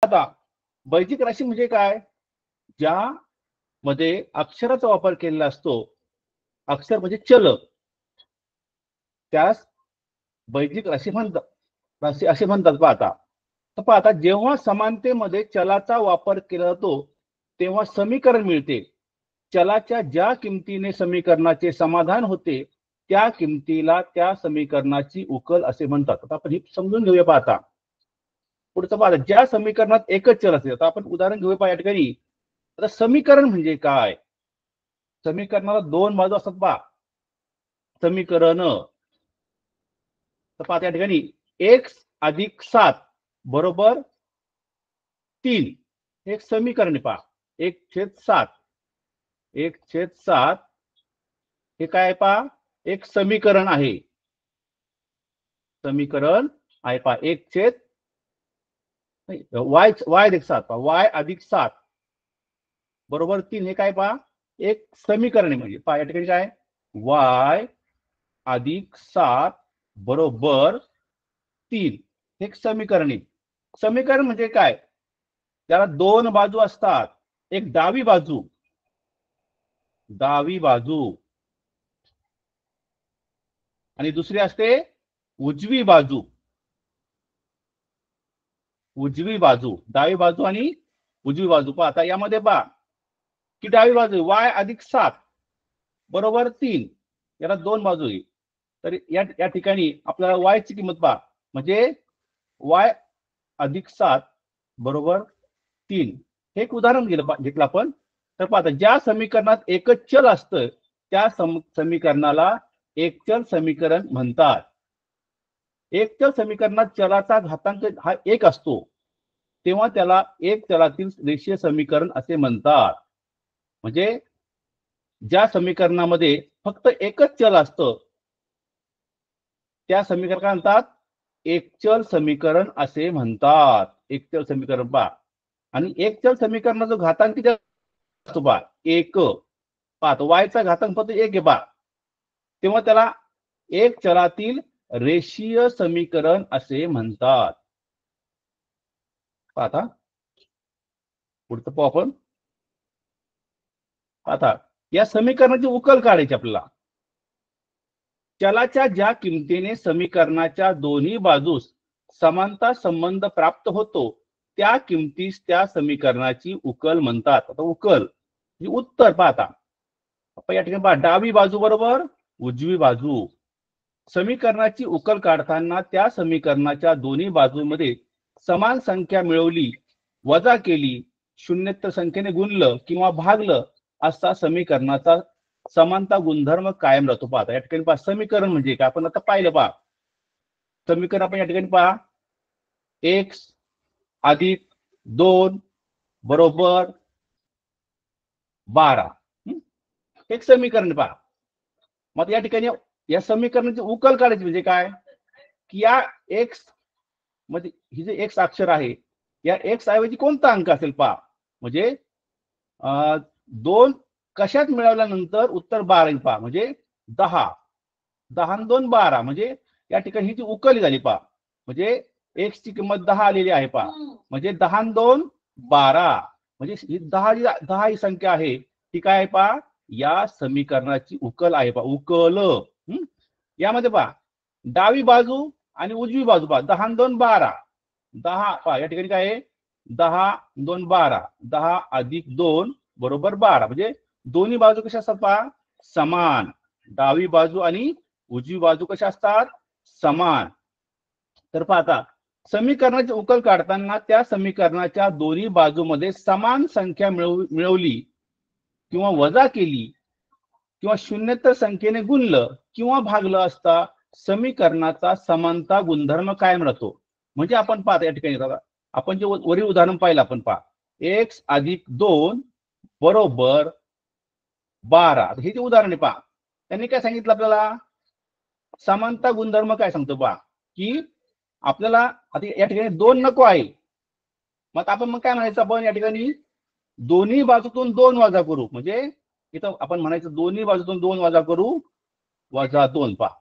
आता बैजिक राशी म्हणजे काय? ज्यामध्ये अक्षराचा वापर केलेला असतो. अक्षर म्हणजे चल, त्यास बैजिक राशी म्हणतात. राशी असे म्हणतात. पहा आता जेव्हा समानतेमध्ये चलाचा वापर केला जातो तेव्हा समीकरण मिळते. चलाच्या ज्या किमतीने समीकरणाचे समाधान होते त्या किमतीला त्या समीकरणाची उकल असे म्हणतात. आता आपण हे समजून घेऊया. पाहता पुढचं पाहता, ज्या समीकरणात एकच चल असेल. आता आपण उदाहरण घेऊया या ठिकाणी. आता समीकरण म्हणजे काय? समीकरणाला दोन बाजू असतात. पहा समीकरण. तर पाहता या ठिकाणी x अधिक 7 बरोबर 3 एक समीकरण. पहा 1/7 1/7 हे काय? पहा एक समीकरण आहे. समीकरण आहे. पहा 1 y अधिक 7 y अधिक 7 बरोबर 3 हे काय? पहा एक समीकरण आहे. म्हणजे पहा या ठिकाणी काय? y अधिक 7 बरोबर 3 हे एक समीकरण आहे. समीकरण म्हणजे काय? त्याला दोन बाजू असतात. एक डावी बाजू आणि दुसरी असते उजवी बाजू. डावी बाजू आणि उजवी बाजू. पहा आता यामध्ये पहा की डावी बाजू y अधिक 7 बरोबर 3 याला दोन बाजू आहे. तर या ठिकाणी आपल्याला y ची किंमत पहा म्हणजे y अधिक 7 बरोबर 3 हे एक उदाहरण घेतलं आपण. तर पाहता ज्या समीकरणात एकच चल असतं त्या समीकरणाला एकचल समीकरण म्हणतात. एकचल समीकरणात चलाचा घातांक हा एक असतो तेव्हा त्याला एक चलातील रेषीय समीकरण असे म्हणतात. म्हणजे ज्या समीकरणामध्ये फक्त एकच चल असतं त्या समीकरणाला म्हणतात एकचल समीकरण असे म्हणतात. एकचल समीकरण. पहा आणि एकचल समीकरणाचा घातांक किती असतो? पहा एक. पाहतो वायचा घातांक फक्त एक आहे. पहा तेव्हा त्याला एक चलातील रेषीय समीकरण असे म्हणतात. पाहता पुढचं पाहू आपण. आता या समीकरणाची उकल काढायची आपल्याला. चलाच्या ज्या किमतीने समीकरणाच्या दोन्ही बाजूस समानता संबंध प्राप्त होतो त्या किमतीस त्या समीकरणाची उकल म्हणतात. आता उकल म्हणजे उत्तर. पाहता आपण या ठिकाणी पहा डावी बाजू बरोबर उजवी बाजू. समीकरणाची उकल काढताना त्या समीकरणाच्या दोन्ही बाजूंमध्ये समान संख्या मिळवली, वजा केली, शून्येतर संख्येने गुणलं किंवा भागलं असता समीकरणाचा समानता गुणधर्म कायम राहतो. पाहता या ठिकाणी पहा समीकरण म्हणजे काय आपण आता पाहिलं. पहा समीकरण आपण या ठिकाणी पहा x अधिक 2 बरोबर 12 एक समीकरण. पहा मग या ठिकाणी या समीकरणाची उकल काढायची म्हणजे काय? की या x म्हणजे ही जे x अक्षर आहे या x ऐवजी कोणता अंक असेल? पहा म्हणजे 2 कशात मिळवल्यानंतर उत्तर 12 पहा म्हणजे 10 आणि 2 12 म्हणजे या ठिकाणी ही जी उकल झाली. पहा म्हणजे x ची किंमत 10 आलेली आहे. पहा म्हणजे 10 आणि 2 12 म्हणजे ही 10 ही संख्या आहे ती काय? पहा या समीकरणाची उकल आहे. पहा उकल. यामध्ये पहा डावी बाजू आणि उजवी बाजू. पहा 10 आणि 2 12 10 पहा या ठिकाणी काय आहे? 10 2 12 10 अधिक 2 बरोबर 12 म्हणजे दोन्ही बाजू कशा असतात? पहा समान. डावी बाजू आणि उजवी बाजू कशा असतात? समान. तर पाहता समीकरणाची उकल काढताना त्या समीकरणाच्या दोन्ही बाजूमध्ये समान संख्या मिळवली किंवा वजा केली किंवा शून्येतर संख्येने गुणलं किंवा भागलं असता समीकरणाचा समानता गुणधर्म कायम राहतो. म्हणजे आपण पाहता या ठिकाणी आपण जे वरील उदाहरण पाहिलं आपण पहा x अधिक 2 बरोबर 12 हे जे उदाहरण आहे. पहा त्यांनी काय सांगितलं आपल्याला? समानता गुणधर्म काय सांगतो? पहा की आपल्याला आता या ठिकाणी 2 नको आहे. मग आपण मग काय म्हणायचं? आपण या ठिकाणी दोन्ही बाजूतून 2 वजा करू. म्हणजे इथं आपण म्हणायचं दोन्ही बाजूतून 2 वजा करू वजा 2. पहा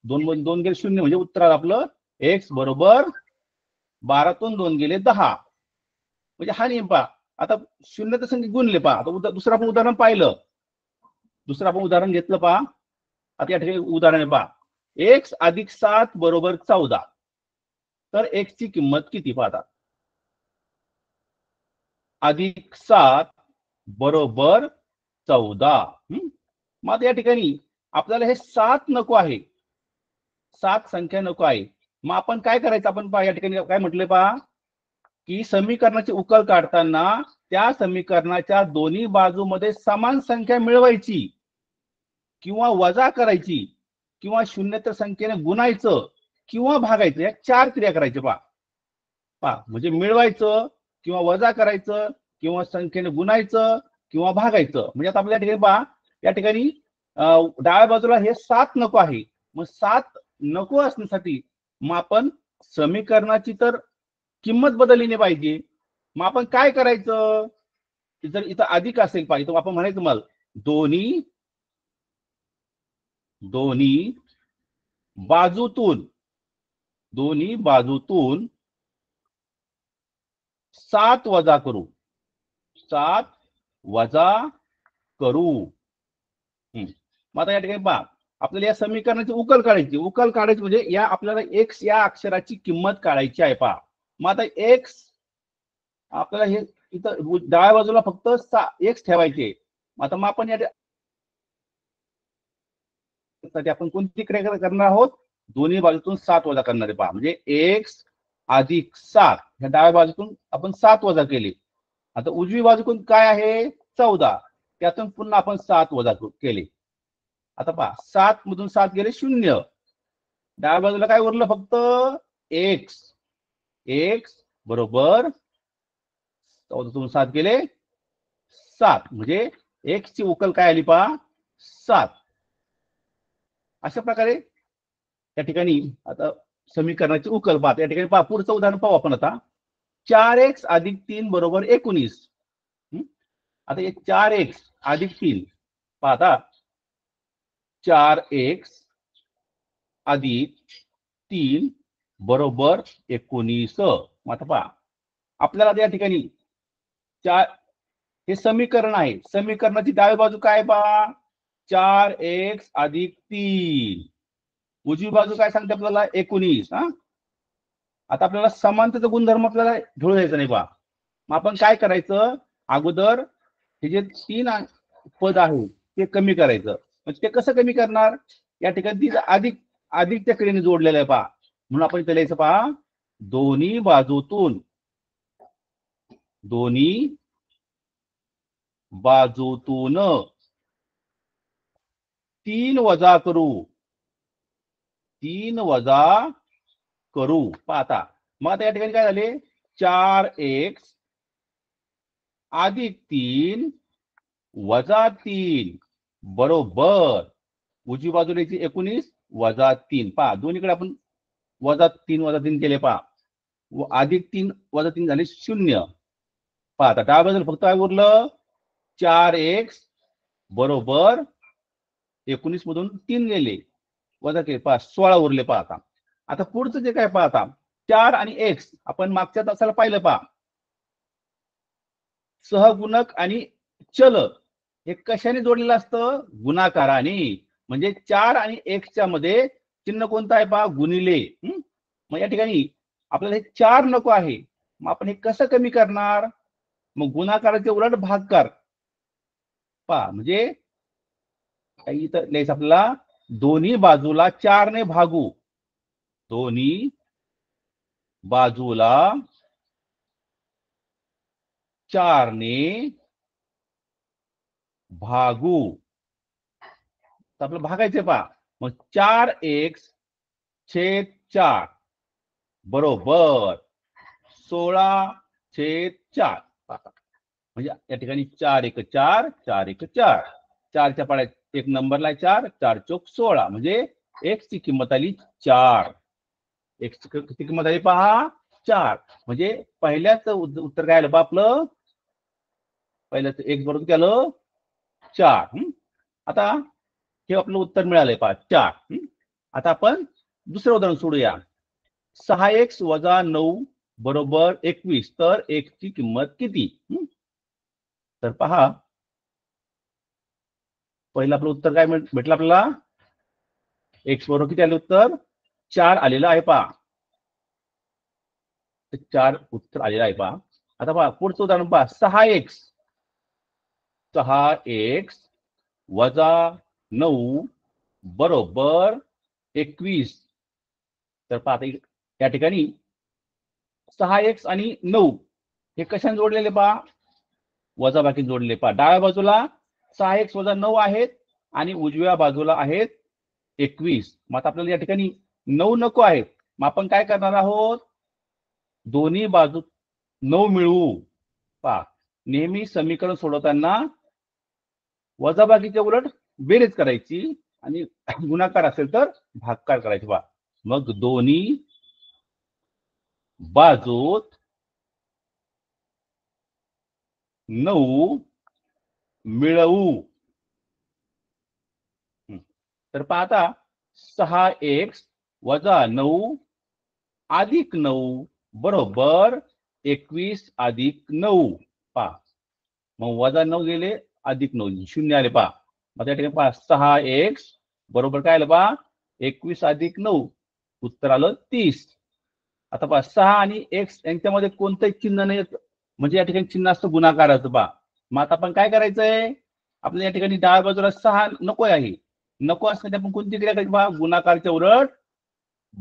2 गेले 0 म्हणजे उत्तर आपलं x बरोबर 12तून 2 गेले 10, म्हणजे हा नियम पहा. आता शून्य तर संख्या गुणले पहा. आता दुसरं आपण उदाहरण पाहिलं, दुसरं आपण उदाहरण घेतलं पहा. आता या ठिकाणी उदाहरण आहे पहा, x अधिक 7 बरोबर 14. तर x ची किंमत किती पाहता? अधिक 7 बरोबर 14. मग आता या ठिकाणी आपल्याला हे 7 नको आहे, 7 संख्या नको आहे. मग आपण काय करायचं? आपण पहा या ठिकाणी काय म्हटलंय पहा, की समीकरणाची उकल काढताना त्या समीकरणाच्या दोन्ही बाजूमध्ये समान संख्या मिळवायची किंवा वजा करायची किंवा शून्येतर संख्येने गुणायचं किंवा भागायचं, या 4 क्रिया करायच्या पहा. पहा म्हणजे मिळवायचं किंवा वजा करायचं किंवा संख्येने गुणायचं किंवा भागायचं. म्हणजे आता आपल्या ठिकाणी पहा, या ठिकाणी डाव्या बाजूला हे 7 नको आहे. मग 7 नको असण्यासाठी मग आपण समीकरणाची तर किंमत बदलली नाही पाहिजे. मग आपण काय करायचं? जर इथं अधिक असेल पाहिजे तर आपण म्हणायचं मला दोन्ही बाजूतून 7 वजा करू, 7 वजा करू. मग आता या ठिकाणी पहा, आपल्याला या समीकरणाची उकल काढायची. उकल काढायची म्हणजे या आपल्याला x या अक्षराची किंमत काढायची आहे पहा. मग आता x आपल्याला हे इथं डाव्या बाजूला फक्त x ठेवायचे. आता मग आपण या आपण कोणती क्रिया करणार आहोत? दोन्ही बाजूतून 7 वजा करणार आहे पहा. म्हणजे x अधिक 7 ह्या डाव्या बाजूतून आपण 7 वजा केले. आता उजवी बाजूतून काय आहे? 14, त्यातून पुन्हा आपण 7 वजा केले. आता पहा 7 मधून 7 गेले 0, डाव्या बाजूला काय उरलं? फक्त x बरोबर 14तून 7 गेले 7, म्हणजे x ची उकल काय आली पहा? 7. अशा प्रकारे या ठिकाणी आता समीकरणाची उकल पहा. या ठिकाणी पहा, पुढचं उदाहरण पाहू आपण आता. 4x अधिक 3 बरोबर 19. आता हे 4x अधिक 3 पाहता, 4x अधिक 3 बरोबर 19. आता पहा आपल्याला या ठिकाणी हे समीकरण आहे. समीकरणाची डावी बाजू काय पहा? 4x अधिक 3, उजवी बाजू काय सांगते आपल्याला? 19. आता आपल्याला समानतेचा गुणधर्म आपल्याला ढोळ द्यायचा नाही पहा. मग आपण काय करायचं? अगोदर हे जे 3 पद आहे ते कमी करायचं. म्हणजे ते कसं कमी करणार? या ठिकाणी अधिकच्या क्रियेने जोडलेलं आहे पहा. म्हणून आपण इथे लिहायचं पहा, दोन्ही बाजूतून 3 वजा करू, 3 वजा करू. पाहता मग आता या ठिकाणी काय झाले? 4x अधिक 3 वजा 3 बरोबर उजवी बाजूला 19 वजा 3. पहा दोन्हीकडे आपण वजा 3 केले पहा. अधिक 3 वजा 3 झाले 0. पहा आता डाव्या बाजूला फक्त काय उरलं? 4x बरोबर 19 मधून 3 गेले वजा केले पहा 16 उरले. पहा आता पुढचं जे काय पाहता, 4 आणि x आपण मागच्या तासाला पाहिलं पहा, सहगुणक आणि चल हे कशाने जोडलेलं असतं? गुणाकाराने. म्हणजे 4 आणि x च्या मध्ये चिन्ह कोणतं आहे पहा? गुणिले. मग या ठिकाणी आपल्याला हे 4 नको आहे. मग आपण हे कसं कमी करणार? मग गुणाकाराचे उलट भागाकार पहा. म्हणजे इथं लिहायचं आपल्याला, दोन्ही बाजूला 4 ने भागू, दोन्ही बाजूला 4 ने भागू. आपल्याला भागायचे पहा. मग 4x छेद 4 बरोबर 16/4. म्हणजे या ठिकाणी 4 1 4 4 1 4, 4च्या पाड्यात एक नंबरला 4, 4 चौक 16. म्हणजे x ची किंमत आली 4. x ची किती किंमत आली पहा? 4. म्हणजे पहिल्याच उत्तर काय आलं पहा आपलं? पहिल्याच x बरोबर किती आलं? 4. आता हे आपलं उत्तर मिळालंय पहा 4. आता आपण दुसरं उदाहरण सोडूया. 6x वजा 9 बरोबर 21. तर x ची किंमत किती? तर पहा, पहिलं आपलं उत्तर काय भेटलं आपल्याला? x बरोबर किती आले उत्तर? 4 आलेलं आहे पहा. 4 उत्तर आलेलं आहे पहा. आता पहा पुढचं उदाहरण पहा, 6x 6x वजा 9 बरोबर 21. तर पहा आता या ठिकाणी 6x आणि 9 हे कशाने जोडलेले पहा? वजाबाकी जोडले पहा. डाव्या बाजूला 6x वजा 9 आहेत आणि उजव्या बाजूला आहेत 21. मग आता आपल्याला या ठिकाणी 9 नको आहेत. मग आपण काय करणार आहोत? दोन्ही बाजू 9 मिळवू. पहा, नेहमी समीकरण सोडवताना वजाबाकीच्या उलट बेरीज करायची आणि गुणाकार असेल तर भागाकार करायचा पहा. मग दोन्ही बाजूत 9 मिळवू. तर पहा आता 6x वजा 9 अधिक 9 बरोबर 21 अधिक 9. पहा, मग वजा 9 गेले, अधिक 9 शून्य आले पहा. मग त्या ठिकाणी पहा 6x बरोबर काय आलं पहा? 21 अधिक 9, उत्तर आलं 30. आता पहा 6 आणि x यांच्यामध्ये कोणतंही चिन्ह नाही, म्हणजे या ठिकाणी चिन्ह असतं गुणाकाराचं पहा. मग आता आपण काय करायचंय? आपल्या या ठिकाणी डाव्या बाजूला 6 नको आहे. नको असण्याची आपण कोणती क्रिया करायची पहा? गुणाकारच्या उलट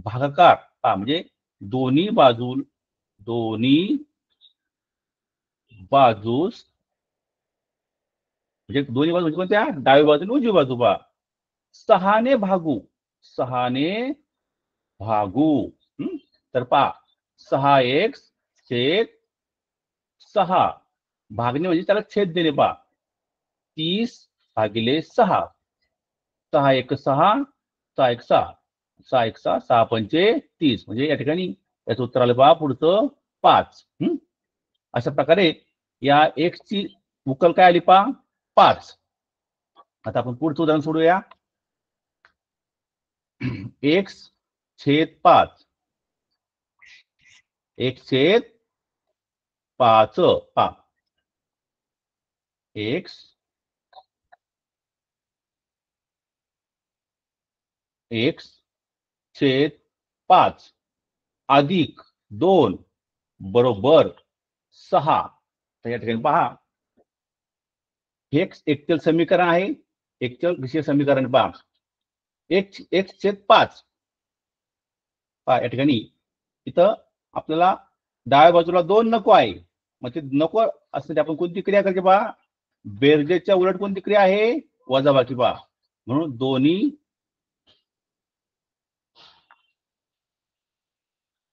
भागाकार पहा. म्हणजे दोन्ही बाजूस म्हणजे दोन्ही बाजू म्हणजे कोणत्या? डावी बाजू आणि उजवी बाजू पहा. 6 भागू. 6 तर पहा 6x छेद 6 भागणे म्हणजे त्याला छेद देणे पहा. 30 भागिले 6. 6 एक 6, 6 एक 6, 6 एक 6, 6 पंचे 30. म्हणजे या ठिकाणी याचं उत्तर आलं पहा पुढचं 5. अशा प्रकारे या x ची उकल काय आली पहा? 5. आता आपण पुढचं उदाहरण सोडूया. x छेद 5. x छेद 5 पहा. x छेद 5 अधिक 2 बरोबर 6. तर या ठिकाणी पहा, हे एकचल समीकरण आहे. एकचल विषय समीकरण पहा. x छेद 5 पहा. या ठिकाणी इथं आपल्याला डाव्या बाजूला 2 नको आहे. मग ते नको असते आपण कोणती क्रिया करायची पहा? बेरजेच्या उलट कोणती क्रिया आहे? वजाबाकी पहा. म्हणून दोन्ही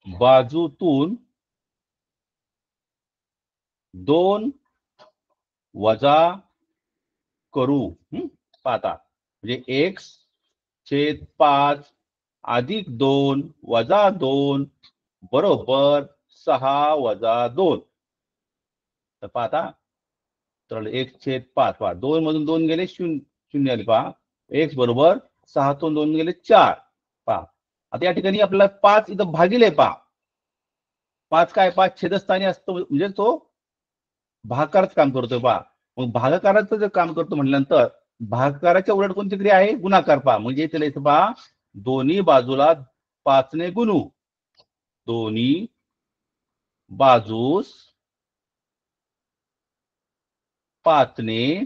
बाजूतून 2 वजा करू. पाहता म्हणजे x छेद 5 अधिक 2 वजा 2 बरोबर 6 वजा 2. तर पाहता, तर x छेद 5 पहा, 2 मधून 2 गेले, शून्य आले पहा. x बरोबर 6 तून 2 गेले 4 पहा. आता या ठिकाणी आपल्याला 5 इथं भागिले पहा. 5 काय? 5 छेदस्थानी असतो, म्हणजे तो भागाकारच काम करतोय पहा. मग भागाकाराचं जर काम करतो म्हटल्यानंतर भागाकाराच्या उलट कोणती क्रिया आहे? गुणाकार पहा. म्हणजे त्याला इथं पहा, दोन्ही बाजूला 5 ने गुणू. दोन्ही बाजूस 5 ने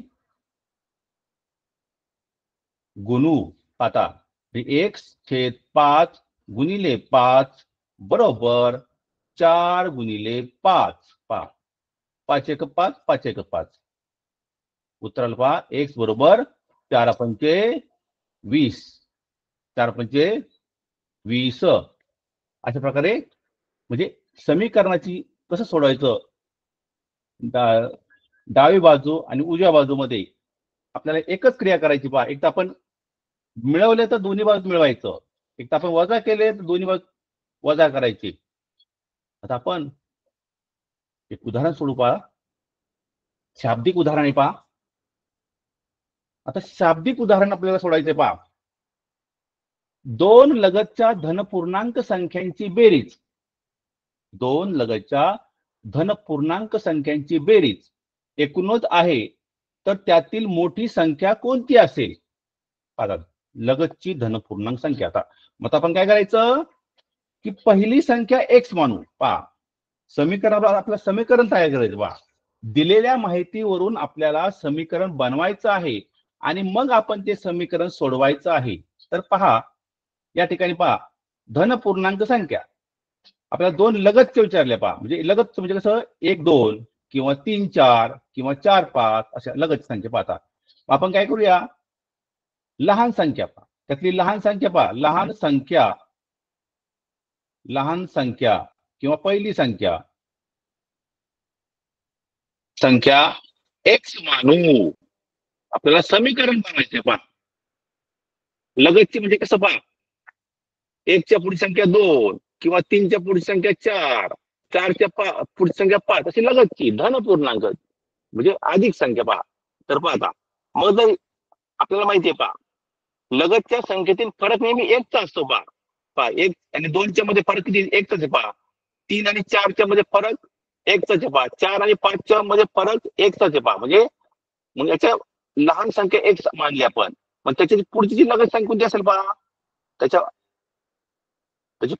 गुणू. आता x छेद 5 गुणिले 5 बरोबर 4 गुणिले 5 पहा. 5 एक 5, 5 एक 5. उत्तराला पहा x बरोबर 4 पंचे 20. 4 पंचे 20. अशा प्रकारे म्हणजे समीकरणाची कसं सोडवायचं? डावी बाजू आणि उजव्या बाजूमध्ये आपल्याला एकच क्रिया करायची पहा. एक तर आपण मिळवले तर दोन्ही बाजू मिळवायचं. एक तर आपण वजा केले तर दोन्ही बाजू वजा करायची. आता आपण एक उदाहरण सोडू पहा. शाब्दिक उदाहरण आहे पहा. आता शाब्दिक उदाहरण आपल्याला सोडायचंय पहा. 2 लगतच्या धनपूर्णांक संख्यांची बेरीज दोन लगतच्या धन पूर्णांक संख्यांची बेरीज 89 आहे तर त्यातील मोठी संख्या कोणती असेल? आता लगतची धन पूर्णांक संख्या. आता मग आपण काय करायचं की पहिली संख्या एक्स मानू. पहा समीकरणावर आपलं समीकरण तयार करायचं. पहा दिलेल्या माहितीवरून आपल्याला समीकरण बनवायचं आहे आणि मग आपण ते समीकरण सोडवायचं आहे. तर पहा या ठिकाणी पहा धन पूर्णांक संख्या आपल्याला दोन लगतचे विचारले. पहा म्हणजे लगत म्हणजे कसं 1 2 किंवा 3 4 किंवा 4 5 अशा लगत संख्या पाहता. आपण काय करूया लहान संख्या पहा त्यातली लहान संख्या पहा लहान संख्या किंवा पहिली संख्या एक्स मानू. आपल्याला समीकरण बनवायचे. पहा लगतची म्हणजे कसं पहा 1च्या पुढची संख्या 2 किंवा 3च्या पुढची संख्या 4 4च्या पुढची संख्या 5 अशी लगतची धन पूर्णांक म्हणजे अधिक संख्या. पहा तर पाहता मग जर आपल्याला माहितीये पहा लगतच्या संख्येतील फरक नेहमी एकचा असतो. पहा 1 आणि 2च्या मध्ये फरक किती एकचाच आहे. पहा 3 आणि 4च्या मध्ये फरक एकचाच आहे. पहा 4 आणि 5च्या मध्ये फरक एकचाच आहे. पहा म्हणजे मग याच्या लहान संख्या एक मानली आपण. मग त्याची पुढची जी लगत संख्या कोणती असेल पहा त्याची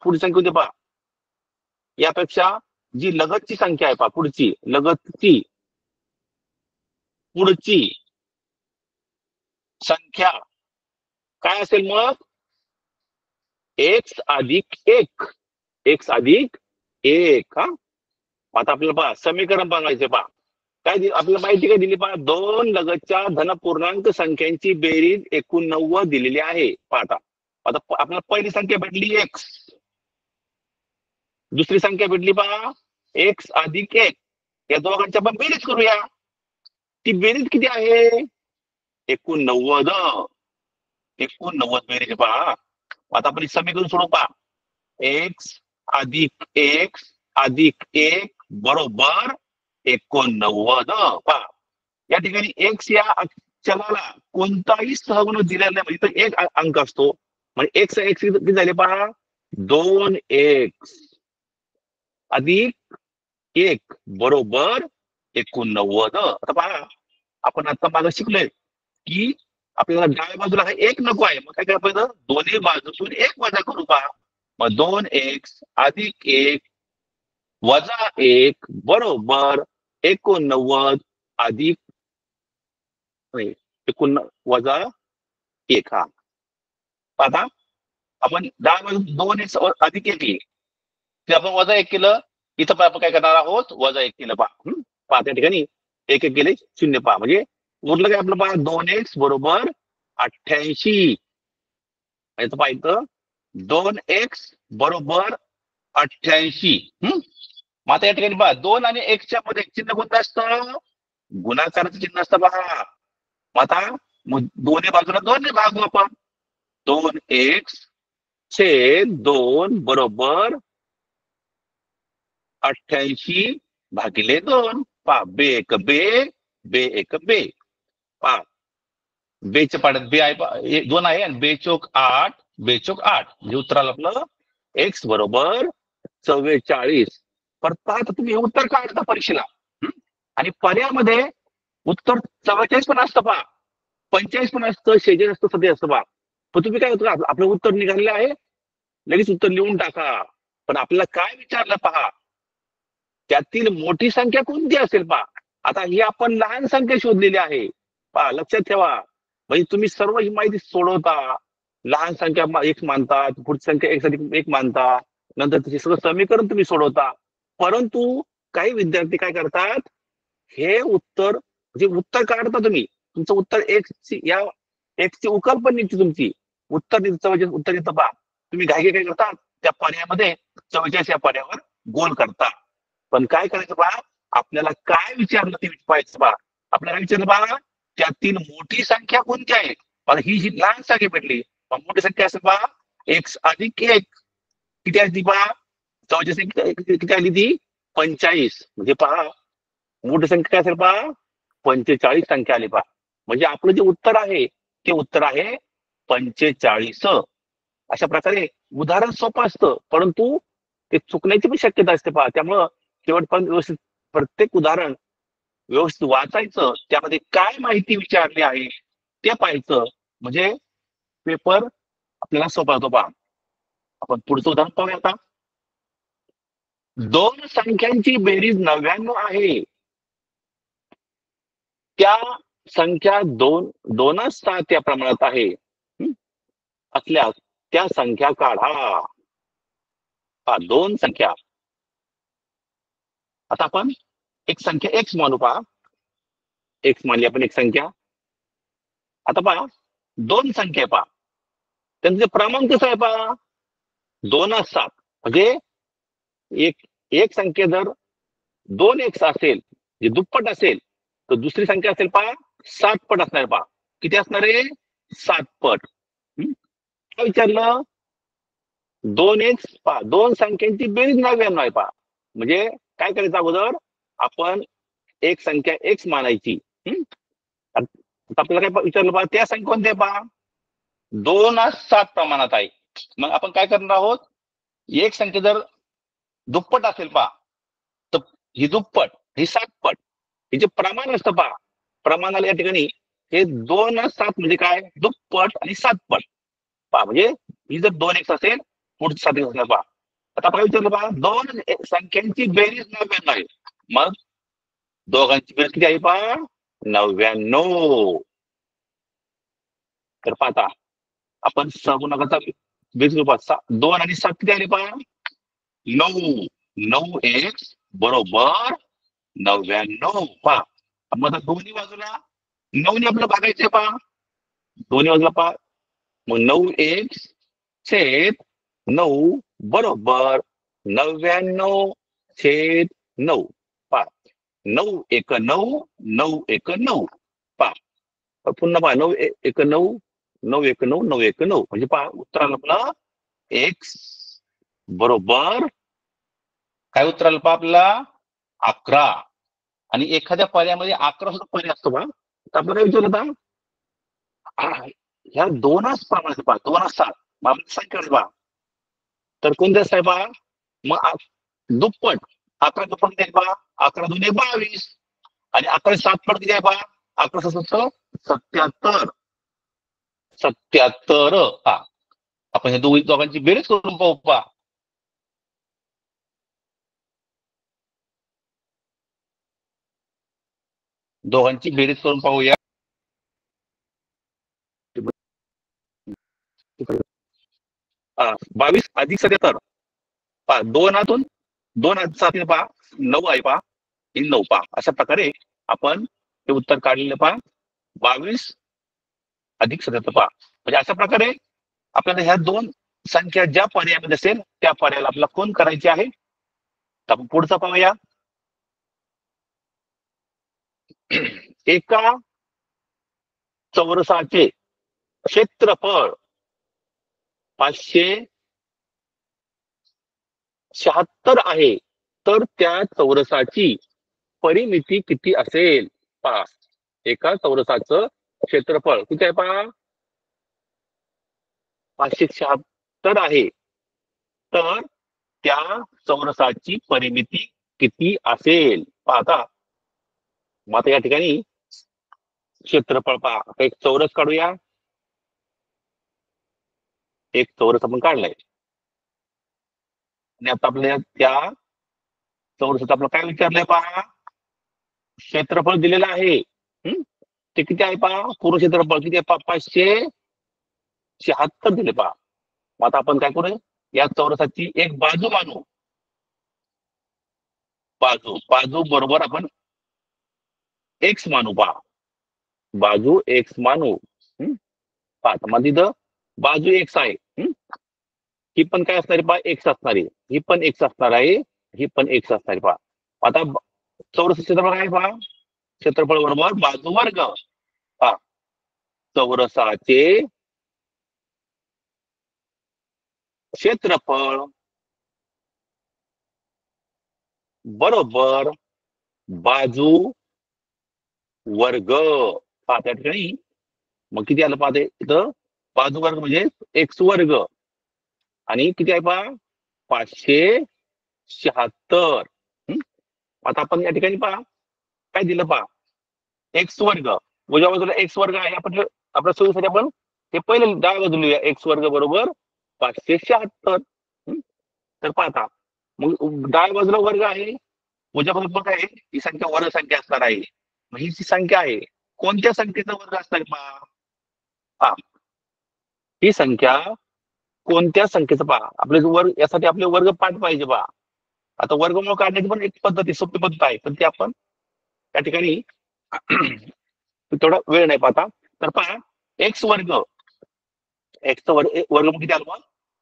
पुढची संख्या कोणती पहा यापेक्षा जी लगतची संख्या आहे पहा पुढची लगतची पुढची संख्या काय असेल मग एक्स अधिक एक हा. आता आपल्याला पहा समीकरण बनवायचे. पहा काय आपल्याला माहिती काय दिली पहा दोन लगतच्या धनपूर्णांक संख्यांची बेरीज 89 दिलेली आहे. पाहता आता आपल्याला पहिली संख्या भेटली एक्स दुसरी संख्या भेटली पहा एक्स अधिक 1 या दोघांच्या आपण बेरीज करूया. ती बेरीज किती आहे 89 बेरीज. पहा आता आपण समीकरण सोडू. पहा एक्स अधिक 1 बरोबर 89. पहा या ठिकाणी एक्स या चलाला कोणताही सहगुणक दिलेला नाही म्हणजे इथं एक अंक असतो म्हणजे एक्स किती झाले पहा 2x अधिक 1 बरोबर 89. आता पहा आपण आता मागे शिकलोय की आपल्याला डाव्या बाजूला हा एक नको आहे. मग काय करायला पाहिजे दोन्ही बाजूतून एक वजा करू. पहा मग 2x अधिक 1 वजा 1 बरोबर 89 अधिक वजा 1. हा आता आपण 2x अधिक 1 ते आपण वजा 1 केलं. इथं आपण काय करणार आहोत वजा 1 केलं. पहा त्या ठिकाणी 1 गेले 0. पहा म्हणजे उरलं काय आपलं पहा 2x बरोबर 88. पहा इथं 2x बरोबर 88. मग आता या ठिकाणी पहा 2 आणि 1च्या मध्ये चिन्ह कोणतं असतं गुणाकाराचं चिन्ह असतं. पहा मग आता दोन्ही बाजूला 2 भागू आपण 2x छेद 2 बरोबर 88 भागिले 2. पहा बे एक बे. पहा बेच्या पाड्यात बे आहे 2 आहे आणि बे चोक 8 म्हणजे उत्तराला आपलं एक्स बरोबर 44. परत पाहता तुम्ही हे उत्तर काढता परीक्षेला आणि पर्यायामध्ये उत्तर 44 पण असतं. पहा 45 पण असतं 46 असतं 70 असतं. पहा पण तुम्ही काय होतं आपलं उत्तर निघालेलं आहे लगेच उत्तर लिहून टाका. पण आपल्याला काय विचारलं पहा त्यातील मोठी संख्या कोणती असेल. पहा आता ही आपण लहान संख्या शोधलेली आहे. पहा लक्षात ठेवा म्हणजे तुम्ही सर्व ही माहिती सोडवता लहान संख्या एक मानता पुढची संख्या एक मानता नंतर त्याचे सगळं समीकरण तुम्ही सोडवता. परंतु काही विद्यार्थी काय करतात हे उत्तर म्हणजे उत्तर काढता तुम्ही तुमचं उत्तर एक्सची उकल पण निघते तुमची उत्तर उत्तर येतं. पहा तुम्ही घाई काय करतात त्या पर्यायामध्ये 44 या पर्यायावर गोल करता. पण काय करायचं पहा आपल्याला काय विचारलं ते पाहायचं. पहा आपल्याला विचारलं पहा त्यातील मोठी संख्या कोणती आहे. मला ही जी लहान संख्या भेटली मोठी संख्या असेल पहा एक्स अधिक 1 किती आली ती पहा 44 किती आली ती 45. म्हणजे पहा मोठी संख्या काय असेल पहा 45 संख्या आली. पहा म्हणजे आपलं जे उत्तर आहे ते उत्तर आहे 45. अशा प्रकारे उदाहरण सोपं असतं परंतु ते चुकण्याची पण शक्यता असते पहा. त्यामुळं शेवटपर्यंत व्यवस्थित प्रत्येक उदाहरण व्यवस्थित वाचायचं, त्यामध्ये काय माहिती विचारली आहे ते पाहायचं, म्हणजे पेपर आपल्याला सोपा होतो पहा. आपण पुढचं उदाहरण पाहूया आता. दोन संख्यांची बेरीज 99 आहे, त्या संख्या दोनच 7 या प्रमाणात आहे असल्यास त्या संख्या काढा. दोन संख्या, आता आपण एक संख्या एक्स मानू पहा. एक्स मानली आपण एक संख्या. आता पहा दोन संख्या पहा, त्यांचं प्रमाण कसं आहे पहा, 2:7. म्हणजे एक संख्या जर 2x असेल, जे दुप्पट असेल, तर दुसरी संख्या असेल पहा 7 पट असणार पहा. किती असणार आहे? 7 पट. काय विचारलं? 2x पहा, दोन संख्यांची बेरीज 99 आहे पहा. म्हणजे काय करायचं, अगोदर आपण एक संख्या x मानायची. आपल्याला काय विचारलं पहा, त्या संख्या कोणत्या पहा, 2:7 प्रमाणात आहे. मग आपण काय करणार आहोत, एक संख्या जर दुप्पट असेल पहा, तर ही दुप्पट, ही 7 पट, हे जे प्रमाण असतं पहा, प्रमाणाला या ठिकाणी हे 2:7 म्हणजे काय, दुप्पट आणि 7 पट पहा. म्हणजे ही जर 2x असेल, पुढची 7x असणार पहा. आता काय विचारलं पहा, दोन संख्यांची बेरीज 99 आहे. मग दोघांची बेरीज किती आहे पहा, 99. तर पाहता आपण सहगुणकाचा बेरीज करू पहा. 2 आणि 7 किती आले पहा, 9. 9x बरोबर 99 पहा. मग दोन्ही बाजूला 9 ने आपलं भागायचंय पहा, दोन्ही बाजूला पहा. मग 9x छेद 9 बरोबर 99/9 पहा. 9 1 9, 9 1 9 पहा. पुन्हा पहा 9 1 9, 9 1 9, 9 1 9. म्हणजे पहा उत्तर आलं आपलं x बरोबर काय उत्तर आलं पहा आपल्याला, 11. आणि एखाद्या पर्यायामध्ये 11 सुद्धा पर्याय असतो पहा. तर आपलं काय विचारलं होता, ह्या 2च प्रमाणात पहा, 2:7 संख्या पहा, तर कोणत्या साहेब पहा, मग दुप्पट 11 दुप्पट किती पहा, 11 2 22. आणि 11 7 पट किती आहे पहा, 11 77. 77 पहा. आपण हे दोघांची बेरीज करून पाहू पहा. दोघांची बेरीज करून पाहूया. 22 अधिक 77 पहा, 2 2 7 पहा 9 आहे पहा, 9 पहा. अशा प्रकारे आपण हे उत्तर काढलेलं पहा, 22 अधिक 77 पहा. म्हणजे अशा प्रकारे आपल्याला ह्या दोन संख्या ज्या पर्यायामध्ये असेल त्या पर्यायाला आपल्याला कोण करायची आहे. तर आपण पुढचा पाहूया. एका चौरसाचे क्षेत्रफळ 576 आहे, तर त्या चौरसाची परिमिती किती असेल पहा. एका चौरसाचं क्षेत्रफळ किती आहे पहा, 576 आहे, तर त्या चौरसाची परिमिती किती असेल पाहता. मग आता या ठिकाणी क्षेत्रफळ पहा, एक चौरस काढूया. एक चौरस आपण काढलाय आणि आता आपल्याला त्या चौरसात आपलं काय विचारलंय पहा, क्षेत्रफळ दिलेलं आहे. ते किती आहे पहा, पूर्ण क्षेत्रफळ किती आहे पहा, 576 दिले पहा. मग आता आपण काय करू, या चौरसाची एक बाजू मानू. बाजू बरोबर आपण एक्स मानू पहा, बाजू एक्स मानू. पाहता मग तिथं बाजू एक्स आहे, ही पण काय असणार पहा, एक्स असणार आहे, ही पण एक्स असणार आहे, ही पण एक्स असणार पहा. आता चौरस क्षेत्रफळ काय पहा, क्षेत्रफळ बरोबर बाजू वर्ग पहा. चौरसाचे क्षेत्रफळ बरोबर बाजू वर्ग पहा. त्या ठिकाणी मग किती आलं पाहते इथं, बाजू वर्ग म्हणजे एक्स वर्ग आणि किती आहे पहा, 576 76. आता आपण या ठिकाणी पहा काय दिलं पहा, एक्स वर्ग, उजव्या बाजूला एक्स वर्ग आहे. आपण आपल्या सोयीसाठी आपण हे पहिले डाव्या बाजूला लिहूया, एक्स वर्ग बरोबर 576. तर पाहता मग डाव्या बाजूला वर्ग आहे, उजव्या बाजूला काय आहे, ही संख्या वर्ग संख्या असणार आहे. मग ही जी संख्या आहे कोणत्या संख्येचा वर्ग असणार पहा, ही संख्या कोणत्या संख्येचं पहा. आपले वर्ग यासाठी आपले वर्ग पाठ पाहिजे पहा. आता वर्गमूळ काढण्याची पण एक पद्धत आहे, सोपी पद्धत आहे, पण ती आपण त्या ठिकाणी थोडा वेळ नाही पाहता. तर पहा एक्स वर्ग, एक्सचा वर्गमूळ किती आलं मग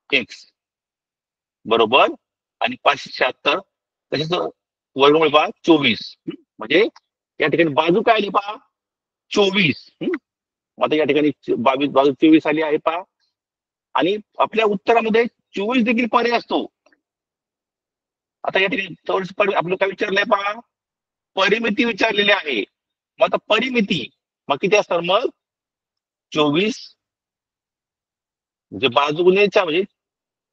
एक्स बरोबर आणि 576 तसेच वर्गमूळ पहा 24. म्हणजे या ठिकाणी बाजू काय आली पहा 24. आता या ठिकाणी 22 बाजू 24 आली आहे पहा. आणि आपल्या उत्तरामध्ये 24 देखील पर्याय असतो. आता या ठिकाणी थोडस आपलं काय विचारलंय पहा, परिमिती विचारलेली आहे. मग आता परिमिती मग किती असणार मग 24 म्हणजे बाजू गुणिले 4 म्हणजे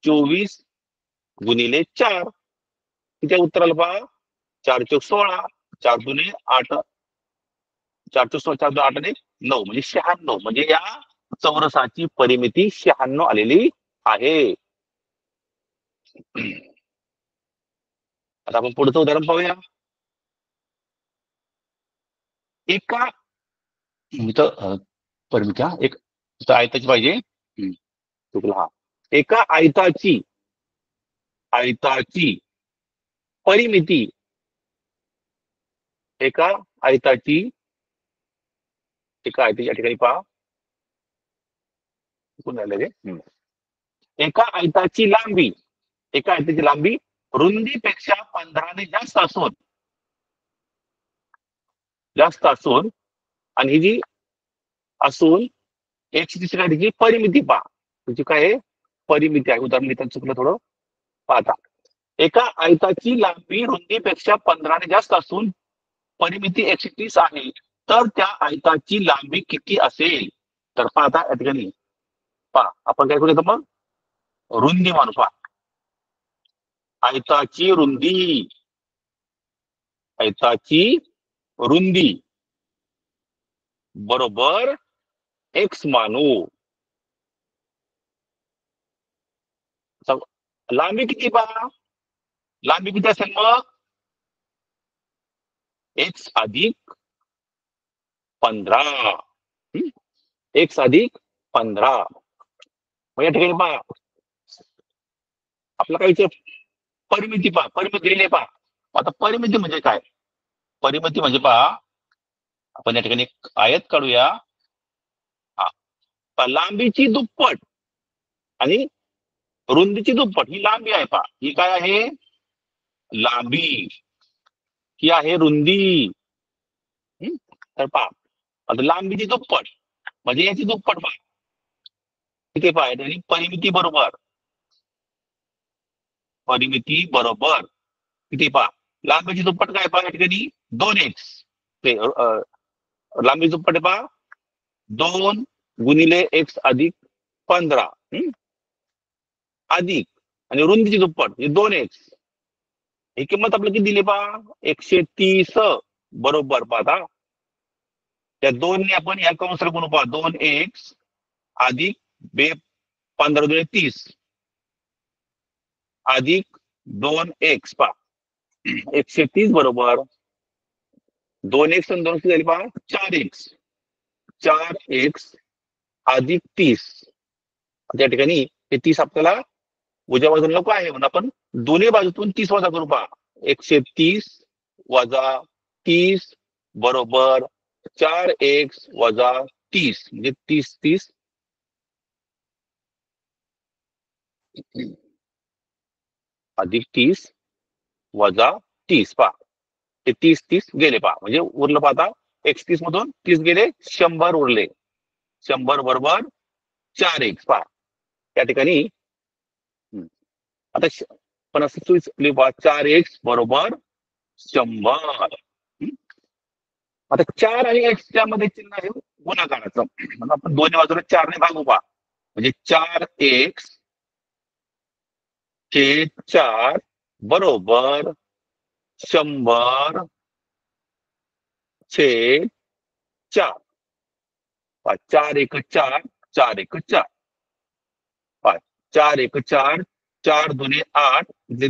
24 गुणिले 4 किती उत्तराला पहा 4 चौक 16, 4 दुने 8, 4 चौक 16, 4 2 8 आणि 9 म्हणजे 96. म्हणजे या चौरसाची परिमिती 96 आलेली आहे. आता आपण पुढचं उदाहरण पाहूया. एका इथं परिमिती एक आयताची पाहिजे. चुकला हा. एका आयताची परिमिती, एका आयताची या ठिकाणी पहा एका आयताची लांबी रुंदीपेक्षा 15 ने जास्त असून आणि ही जी असून एकशे तिसऱ्या परिमिती पहा, तुझी काय आहे परिमिती आहे. उदाहरण लिहिताना चुकलं थोडं पाहता. एका आयताची लांबी रुंदीपेक्षा 15 ने जास्त असून परिमिती 130 आहे, तर त्या आयताची लांबी किती असेल. तर पाहता या ठिकाणी पहा आपण काय करूया मग रुंदी मानू. पहा आयताची रुंदी बरोबर एक्स मानू. लांबी किती पहा, लांबी किती असेल मग एक्स अधिक 15. एक्स अधिक 15. मग या ठिकाणी पहा आपला काय परिमिती पहा, परिमिती दिलेली पहा. आता परिमिती म्हणजे काय, परिमिती म्हणजे पहा आपण या ठिकाणी एक आयत काढूया. लांबीची दुप्पट आणि रुंदीची दुप्पट ही लांबी आहे पहा. ही काय आहे लांबी, ही आहे रुंदी. तर पहा आता लांबीची दुप्पट म्हणजे याची दुप्पट पहा किती पहा. आणि परिमिती बरोबर किती पहा लांबीची दुप्पट काय पहा या ठिकाणी 2x. लांबी दुप्पट आहे पहा 2 गुणिले x अधिक 15 अधिक आणि रुंदीची दुप्पट म्हणजे 2x. ही किंमत आपल्याला किती दिली पहा 130 बरोबर. पाहता त्या 2 ने आपण या कंसाला गुणू पहा 2x अधिक 15 दुणे 30 अधिक 2x पहा 130 बरोबर 2x आणि 2 झाली पहा 4x अधिक 30. त्या ठिकाणी हे 30 आपल्याला उजव्या बाजूला नको आहे म्हणून आपण दोन्ही बाजूतून 30 वजा करू पहा 130 वजा 30 बरोबर 4x वजा 30 म्हणजे 30 अधिक 30 वजा 30 पहा ते 30 गेले पहा म्हणजे उरलं पाहता 31 मधून 30 गेले 100 उरले. 100 बरोबर 4x पहा त्या ठिकाणी आता पण असं सुचली पहा 4x बरोबर 100. आता 4 आणि x मध्ये चिन्ह आहे गुणाकाराचं म्हणून आपण दोन्ही बाजूला 4 ने भागू पहा म्हणजे 4x छेद 4 बरोबर 100 छेद 4. 4 एक 4, 4 एक 4. 4 एक 4, 4 दुने 8, म्हणजे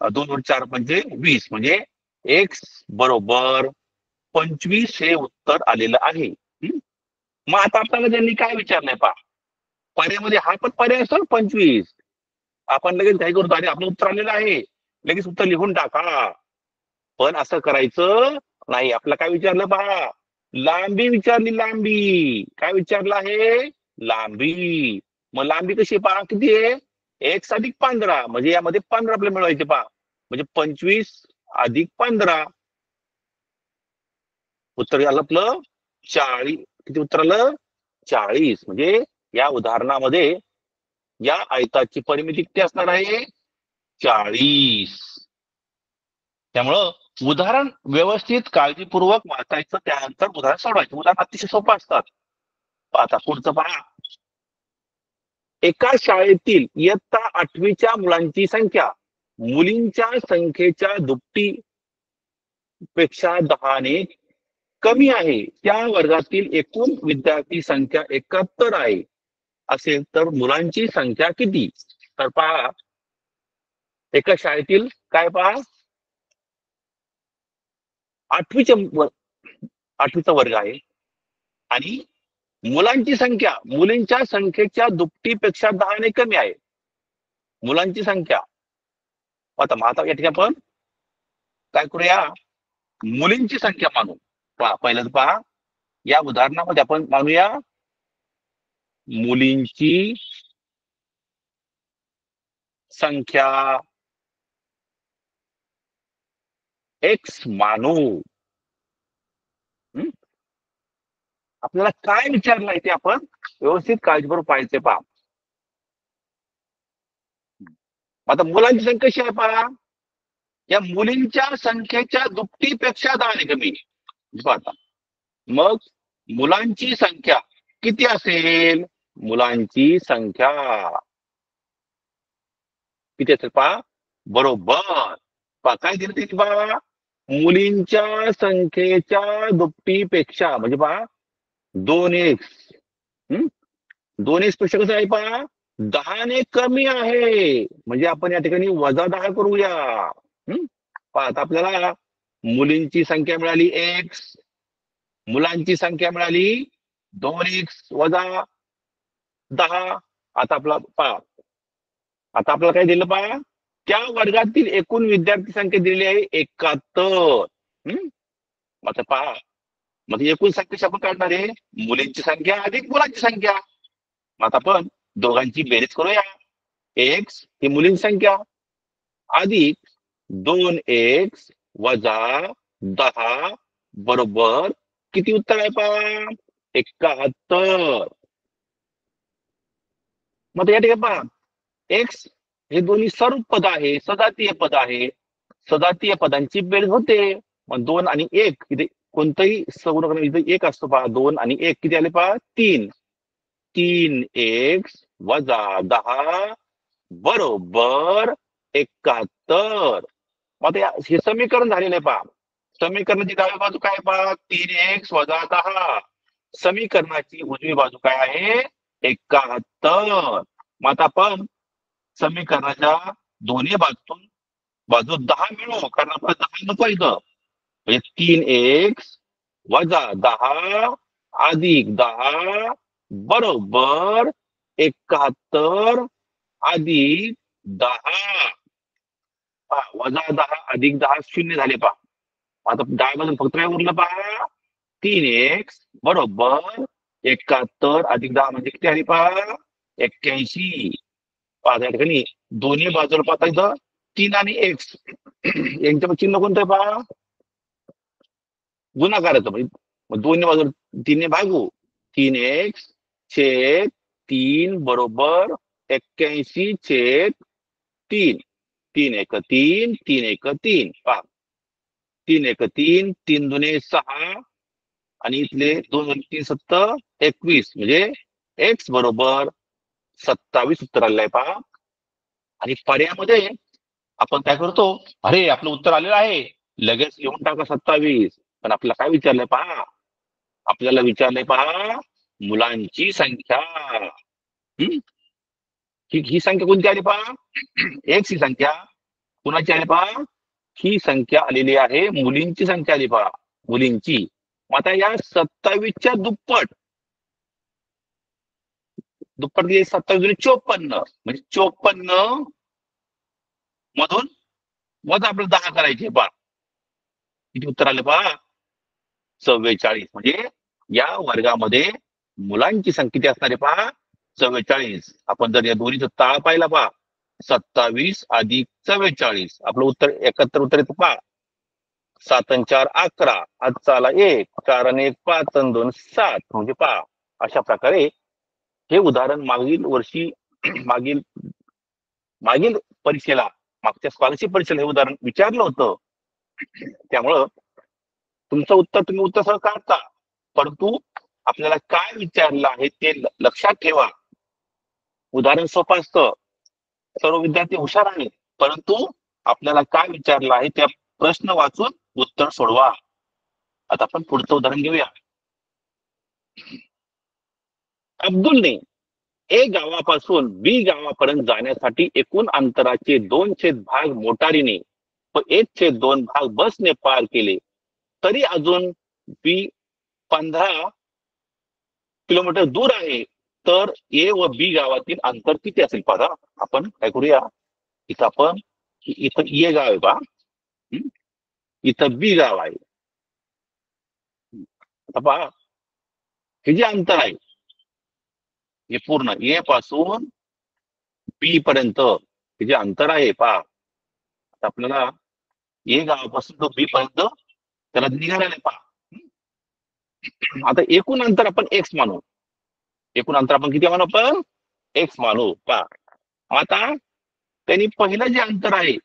2 वर 4 म्हणजे 20, म्हणजे एक्स बरोबर 25 हे उत्तर आलेलं आहे. मग आता आपल्याला त्यांनी काय विचारलंय पहा, पर्यायामध्ये हा पण पर्याय असतो 25. आपण लगेच काय करतो, आणि आपलं उत्तर आलेलं आहे, लगेच उत्तर लिहून टाका. पण असं करायचं नाही. आपलं काय विचारलं पहा, लांबी विचारली. लांबी काय विचारलं आहे? लांबी. मग लांबी कशी पहा, किती आहे? एक्स अधिक 15, म्हणजे यामध्ये 15 आपल्याला मिळवायचे पहा, म्हणजे 25 अधिक 15. उत्तर आलं आपलं 40. किती उत्तर आलं? 40. म्हणजे या उदाहरणामध्ये या आयताची परिमिती किती असणार आहे? 40. त्यामुळं उदाहरण व्यवस्थित काळजीपूर्वक वाचायचं, त्यानंतर उदाहरण सोडवायचं. उदाहरण अतिशय सोपं असतात. आता पुढचं पहा, एका शाळेतील इयत्ता 8वीच्या मुलांची संख्या मुलींच्या संख्येच्या दुपटीपेक्षा 10ने कमी आहे. त्या वर्गातील एकूण विद्यार्थी संख्या 71 आहे असेल तर मुलांची संख्या किती? तर पहा, एका शाळेतील काय पहा, 8वीचा वर्ग आहे आणि मुलांची संख्या मुलींच्या संख्येच्या दुपटीपेक्षा 10ने कमी आहे. मुलांची संख्या. आता या ठिकाणी आपण काय करूया, मुलींची संख्या मानू. पहा, पहिल्यांदा पहा, या उदाहरणामध्ये आपण मानूया मुलींची संख्या एक्स मानू. आपल्याला काय विचारलंय ते आपण व्यवस्थित काळजीपूर्वक पाहायचे पहा. आता मुलांची संख्या कशी आहे पहा, या मुलींच्या संख्येच्या दुपटीपेक्षा 10ने कमी. आता मग मुलांची संख्या किती असेल? मुलांची संख्या किती असेल पहा, बरोबर पहा काय दिलं ते पहा, मुलींच्या संख्येच्या दुपटीपेक्षा, म्हणजे पहा 2x. 2x पेक्षा कसं आहे पहा, 10ने कमी आहे, म्हणजे आपण या ठिकाणी -10 करूया. पहा, आता आपल्याला मुलींची संख्या मिळाली x, मुलांची संख्या मिळाली 2x - 10. आता आपला पहा, आता आपल्याला काय दिलं पहा, त्या वर्गातील एकूण विद्यार्थी संख्या दिलेली आहे 71. आता पहा, मग एकूण संख्येची आपण काढणार आहे मुलींची संख्या अधिक मुलांची संख्या. आता आपण दोघांची बेरीज करूया. एक्स ही मुलींची संख्या अधिक 2x - 10 बरोबर किती उत्तर आहे पहा, 71. मग या ठिकाणी पहा, एक्स हे दोन्ही सर्व पद आहे, सजातीय पद आहे. सजातीय पदांची बेरीज होते. मग 2 आणि 1 इथे कोणतंही संगणक इथे 1 असतो पहा. 2 आणि 1 किती आले पहा, 3. 3x - 10 बरोबर 71. मग हे समीकरण झालेलं आहे पहा. समीकरणाची डावी बाजू काय पहा, 3x - 10. समीकरणाची उजवी बाजू काय आहे, 71. मग आता आपण समीकरणाच्या दोन्ही बाजू 10 मिळवू, कारण आपल्याला 10 नको इथं. म्हणजे 3x - 10 अधिक 10 बरोबर 71 अधिक 10. -10 अधिक 10 0 झाले पहा. आता डाव्या बाजूला फक्त काय उरलं पहा, 3x बरोबर 71 अधिक 10 म्हणजे किती आली पहा, 81. पहा या ठिकाणी दोन्ही बाजूला पाहता इथं 3 आणि x यांच्या चिन्ह कोणतं आहे पहा, गुणाकाराचं. मग दोन्ही बाजूला 3 ने भागू. 3x छेद 3 बरोबर 81 छेद 3. 3 एक 3, 3 एक 3. पहा 3 एक 3, 3 दुने 6 आणि इथले 2 3 7 21, म्हणजे x बरोबर 27 उत्तर आलेलं आहे पहा. आणि पर्यायामध्ये आपण काय करतो, अरे आपलं उत्तर आलेलं आहे, लगेच लिहून टाका 27. पण आपल्याला काय विचारलंय पहा, आपल्याला विचारलंय पहा मुलांची संख्या. ही संख्या कोणती आली पहा, एक्स ही संख्या कुणाची आली पहा, ही संख्या आलेली आहे मुलींची संख्या आली पहा, मुलींची. मग आता या 27च्या दुप्पट, दुप्पट 27 54, म्हणजे 54 मधून वजा आपल्याला 10 करायचे पहा. किती उत्तर आले पहा, 44. म्हणजे या वर्गामध्ये मुलांची संख्या किती असणार आहे पहा, 44. आपण जर या दोन्हीचा ताळ पाहिला पहा, 27 अधिक 44, आपलं उत्तर 71 उत्तर येतं पहा. 7 आणि 4 11, आजचा आला 1, 4 आणि 1 5 आणि 2 7. म्हणजे पहा अशा प्रकारे हे उदाहरण मागील वर्षी मागील मागील परीक्षेला, मागच्या स्कॉलरशिप परीक्षेला हे उदाहरण विचारलं होतं. त्यामुळं तुमचं उत्तर तुम्ही उत्तर सरळ काढता, परंतु आपल्याला काय विचारलं आहे ते लक्षात ठेवा. उदाहरण सोपं असतं, सर्व विद्यार्थी हुशार आहेत, परंतु आपल्याला काय विचारलं आहे त्या प्रश्न वाचून उत्तर सोडवा. आता आपण पुढचं उदाहरण घेऊया. अब्दुलने ए गावापासून बी गावापर्यंत जाण्यासाठी एकूण अंतराचे 2 भाग मोटारीने व 1/2 भाग बसने पार केले, तरी अजून बी 15 किलोमीटर दूर आहे. तर ए व बी गावातील अंतर किती असेल पहा. आपण काय करूया, इथं आपण इथं ए गाव आहे पहा, इथं बी गाव आहे. आता पहा हे जे अंतर आहे हे पूर्ण ए पासून बी पर्यंत हे जे अंतर आहे पहा, आपल्याला ए गावापासून तो बी पर्यंत त्याला निघालेलं आहे पहा. आता एकूण अंतर आपण एक्स मानू, एकूण अंतर आपण किती मानू, आपण एक्स मानू पहा. आता त्यांनी पहिलं जे अंतर आहे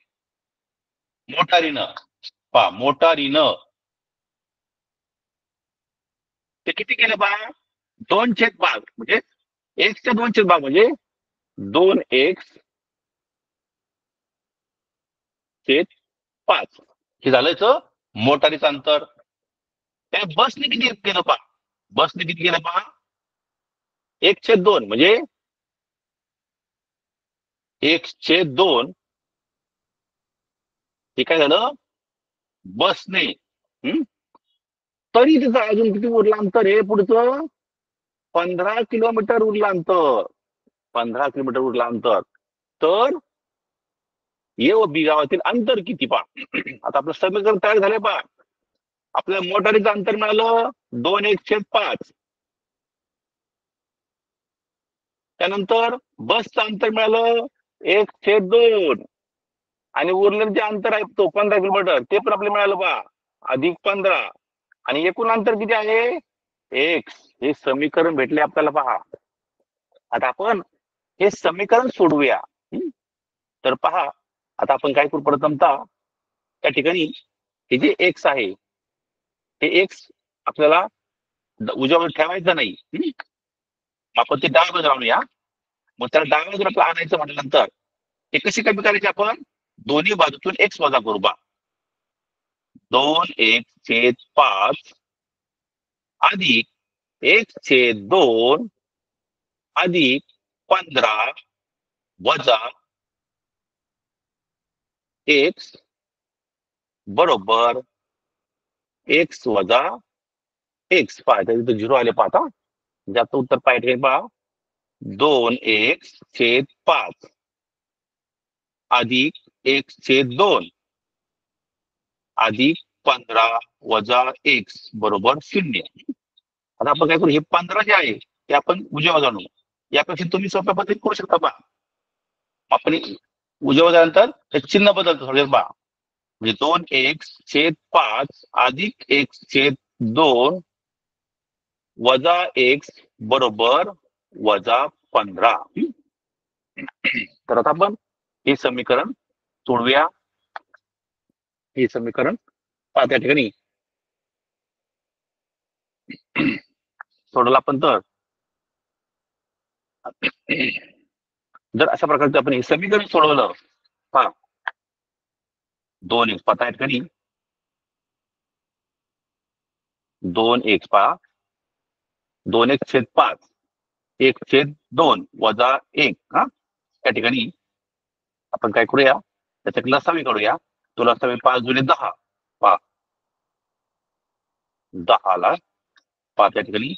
मोटारीनं पहा, मोटारीनं ते किती केलं पहा, 2 भाग, म्हणजे एक्सच्या 2 भाग म्हणजे 2x/5 हे झालं मोटारीचं अंतर. त्या बसने किती केलं पहा, बसने किती केलं पहा, 1/2 म्हणजे 1/2 हे काय झालं बसने. तरी तिचं अजून किती उरलं अंतर आहे पुढचं, 15 किलोमीटर उरलं अंतर, 15 किलोमीटर उरलं अंतर. तर ए व बी गावातील अंतर किती पहा. आता आपलं समीकरण तयार झालंय पहा, आपल्याला मोटारीचं अंतर मिळालं 2x/5, त्यानंतर बसचं अंतर मिळालं 1/2, आणि उरलेलं जे अंतर आहे तो 15 किलोमीटर ते पण आपल्याला मिळालं पहा, अधिक 15, आणि एकूण अंतर किती आहे एक्स. हे समीकरण भेटले आपल्याला पहा. आता आपण हे समीकरण सोडवूया. तर पहा आता आपण काय करू, प्रथमतः त्या ठिकाणी हे जे एक्स आहे हे एक्स आपल्याला उजव्या बाजूला ठेवायचं नाही, आपण ते डाव्या बाजूला आणूया. मग त्याला डाव्या बाजूला आपलं आणायचं म्हटल्यानंतर हे कशी कमी करायचे, आपण दोन्ही बाजूतून एक्स वजा करू बा. 2x/5 अधिक 1/2 अधिक 15 वजा एक्स बरोबर एक्स वजा एक्स. पाहता तिथं 0 आले पाहता, ज्याचं उत्तर पाहिजे पहा 2x/5 अधिक 1/2 अधिक 15 वजा एक्स बरोबर 0. आता आपण काय करू, हे 15 जे आहे ते आपण उजव्या बाजूला आणू. यापेक्षा तुम्ही सोप्या पद्धतीने करू शकता पहा. आपण उजव्या बाजूनंतर हे चिन्ह बदलतो थोडे पहा, म्हणजे 2x/5 अधिक 1/2 वजा एक्स बरोबर वजा 15. तर आता आपण हे समीकरण सोडवूया. हे समीकरण पहा त्या ठिकाणी सोडवलं आपण. तर जर अशा प्रकारचं आपण हे समीकरण सोडवलं पहा, 2x पहा या ठिकाणी 2x पहा 2x/5 1/2 वजा 1 हा या ठिकाणी आपण काय करूया त्याच्यात लसावी काढूया. तो लसावी 5 जुने 10 पहा 10 ला 5 या ठिकाणी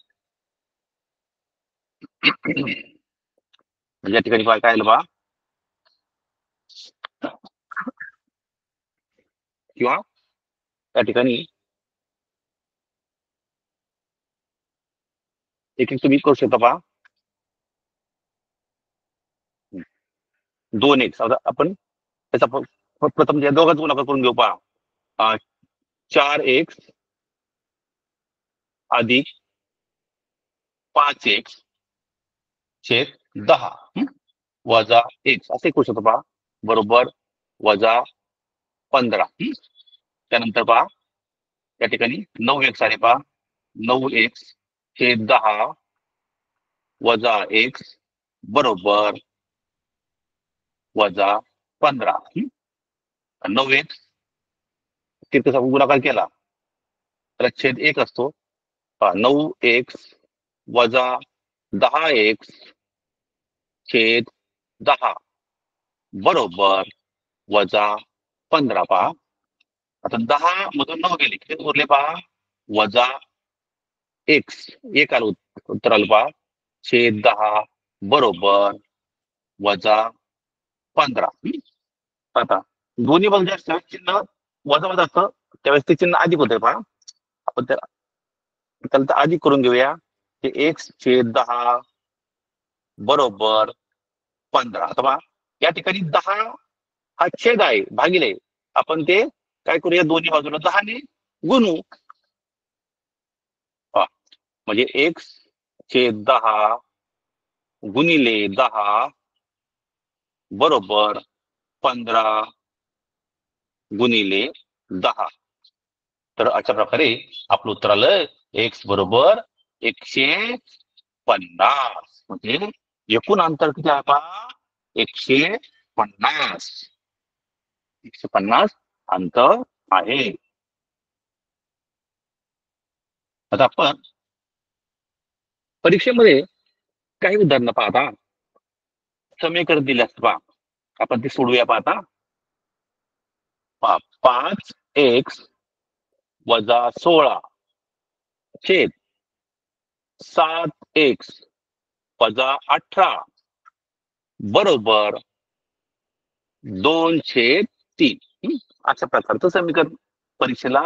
या ठिकाणी काय आलं पहा किंवा या ठिकाणी एक तुम्ही करू शकता पहा 2x आता आपण त्याचा प्रथम या दोघांचा गुणाकार करून घेऊ पहा 4x अधिक 5x छेद 10 वजा x असे करू शकतो पहा बरोबर वजा 15 त्यानंतर पहा या ठिकाणी 9x आले पहा 9x छेद 10 वजा x बरोबर वजा 15 9x तिरकसा गुणाकार केला त्याला छेद 1 असतो 9x वजा 10x छेद 10 बरोबर वजा 15 पहा आता 10 मधून 9 गेले किती उरले पहा वजा x 1 आलं उत्तर आलं पहा छेद 10 बरोबर वजा 15 आता दोन्ही बाजू जास्त चिन्ह वजा वजा असतं त्यावेळेस ते चिन्ह अधिक होते पहा आपण त्याला अधिक करून घेऊया ते x/10 बरोबर 15 आता पहा या ठिकाणी 10 हा छेद आहे भागिले आपण ते काय करूया दोन्ही बाजूला 10 ने गुणू म्हणजे x/10 गुणिले 10 बरोबर 15 गुणिले 10 तर अशा प्रकारे आपलं उत्तर आलं x बरोबर 150 म्हणजे एकूण अंतर किती आहे पहा 150 अंतर आहे. आता आपण परीक्षेमध्ये काही उदाहरणं पाहता समीकरण दिले असतं पहा आपण ते सोडूया पाहता 5x वजा 16 छेद 7x वजा 18 बरोबर 2/3 अशा प्रकारचं समीकरण परीक्षेला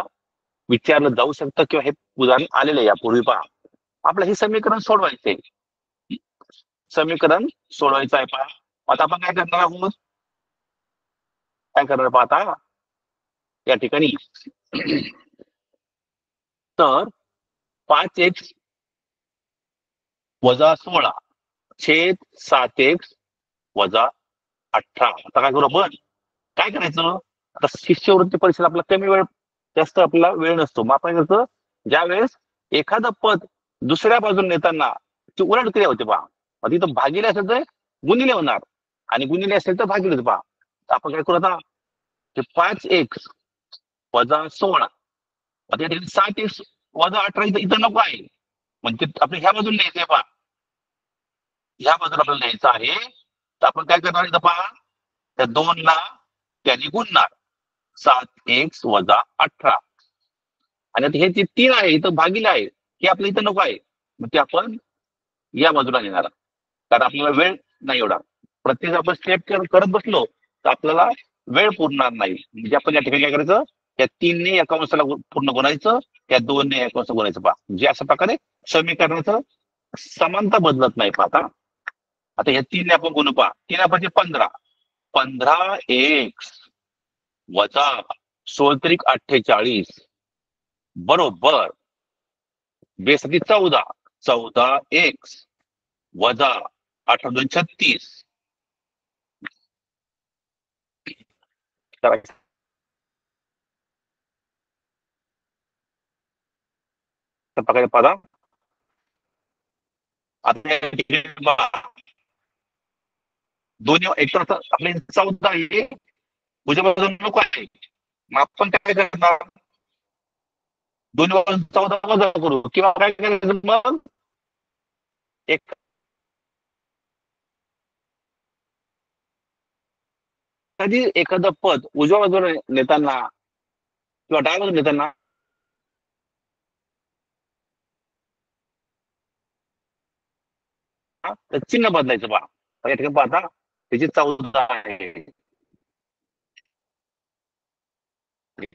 विचारलं जाऊ शकतं किंवा हे उदाहरण आलेलं आहे यापूर्वी पहा आपलं हे समीकरण सोडवायचंय समीकरण सोडवायचं आहे पहा आता आपण काय करणार आहोत काय करणार पाहता या ठिकाणी तर 5x वजा 16 छेद 7x वजा 18 आता काय करू आपण काय करायचं आता शिष्यवृत्ती परीक्षेला आपला कमी वेळ जास्त आपला वेळ नसतो मग आपण करतो ज्या वेळेस एखादं पद दुसऱ्या बाजूने नेताना ती उलट क्रिया होते पहा मग तिथं भागिले असेल तर गुणिले होणार आणि गुणिले असेल तर भागिले पहा आपण काय करू आता 5x वजा 16 आता या ठिकाणी 7x वजा 18 इथं नको आहे म्हणजे आपल्या ह्या बाजूला लिहायचंय पहा ह्या बाजूला आपल्याला लिहायचं आहे तर आपण काय करणार इथं पहा त्या 2 ला त्याने गुणणार 7x वजा 18 आणि आता हे जे 3 आहे इथं भागिले आहे हे आपलं इथं नको आहे मग ते आपण या बाजूला नेणार कारण आपल्याला वेळ नाही एवढा प्रत्येक आपण स्टेप करत बसलो तर आपल्याला वेळ पुरणार नाही म्हणजे आपण या ठिकाणी काय करायचं या 3 ने एका अंशाला पूर्ण गुणायचं या 2 ने एका अंश गुणायचं पहा म्हणजे अशा प्रकारे समीकरणाचं समानता बदलत नाही पाहता आता या 3 ने आपण गुणू पहा 3 आपण 15x वजा 16×48 बरोबर बेसाठी 14x वजा 18×36 करायचं प्रकारे पाहा आता दोन्ही एक तर आपले 14 आहे उजव्या बाजूला नको आहे मग आपण काय करणार, दोन्ही बाजून 14 वजा करू, किंवा काय करायचं मग, एक कधी एखादं पद उजव्या बाजूला नेताना किंवा डाव्या बाजूला नेताना तर चिन्ह बदलायचं पहा. या ठिकाणी पाहता त्याची 14 आहे.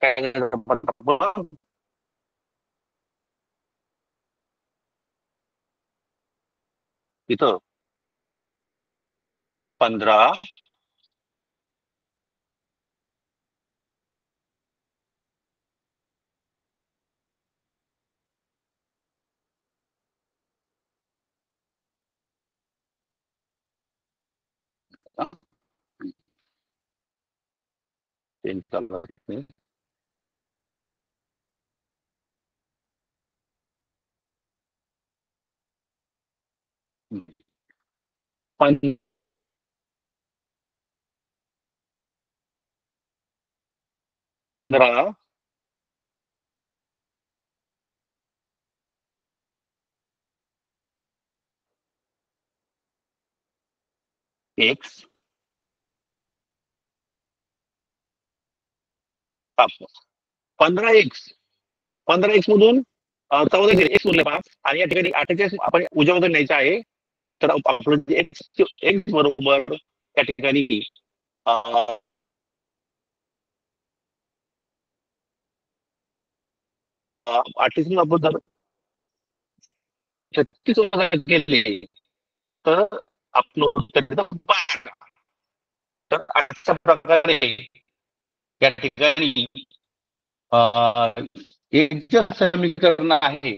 काय करायचं? इथं 15 15 एक्स 15 एक्स मधून 14 गेले, एक्स उरले 5, आणि या ठिकाणी 48 आपण उजव्या बाजूला न्यायचं आहे. तर आपलं एक्स एक्स बरोबर त्या ठिकाणी 38 आपण जर 36 वजा केले तर आपलं उत्तर येतं 12. तर अशा प्रकारे या ठिकाणी एक जे समीकरण आहे